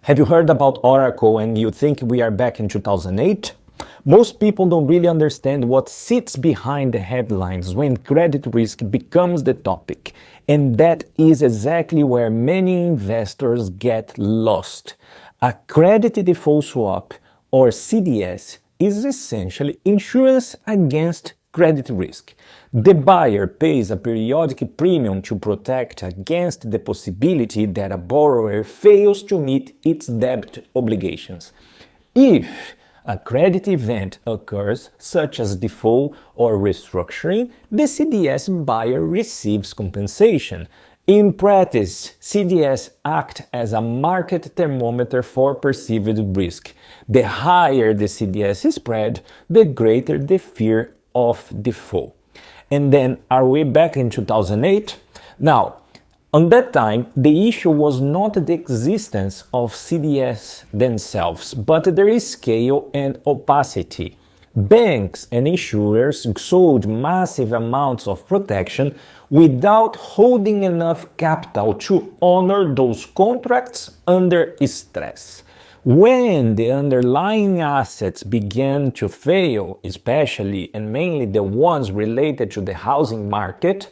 Have you heard about Oracle and you think we are back in 2008? Most people don't really understand what sits behind the headlines when credit risk becomes the topic. And that is exactly where many investors get lost. A credit default swap, or CDS, is essentially insurance against credit risk. The buyer pays a periodic premium to protect against the possibility that a borrower fails to meet its debt obligations. If a credit event occurs, such as default or restructuring, the CDS buyer receives compensation. In practice, CDS act as a market thermometer for perceived risk. The higher the CDS spread, the greater the fear of default. And then, are we back in 2008? Now, on that time, the issue was not the existence of CDS themselves, but their scale and opacity. Banks and insurers sold massive amounts of protection without holding enough capital to honor those contracts under stress. When the underlying assets began to fail, especially and mainly the ones related to the housing market,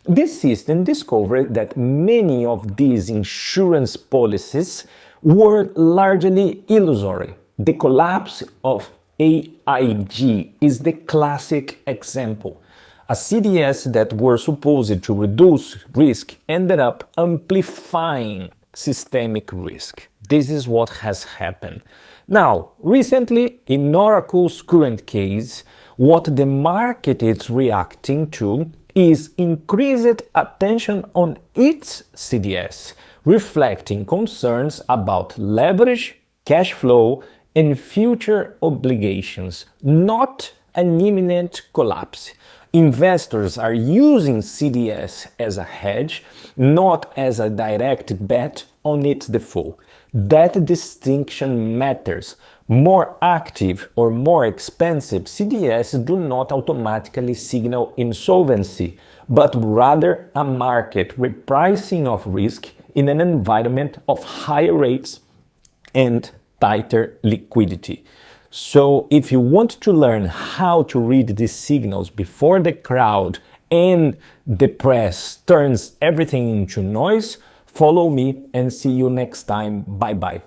the system discovered that many of these insurance policies were largely illusory. The collapse of AIG is the classic example. A CDS that were supposed to reduce risk ended up amplifying systemic risk. This is what has happened. Now, recently, in Oracle's current case, what the market is reacting to is increased attention on its CDS, reflecting concerns about leverage, cash flow, and future obligations, not an imminent collapse. Investors are using CDS as a hedge, not as a direct bet on its default. That distinction matters. More active or more expensive CDS do not automatically signal insolvency, but rather a market repricing of risk in an environment of higher rates and tighter liquidity. So if you want to learn how to read these signals before the crowd and the press turns everything into noise, follow me and see you next time. Bye bye.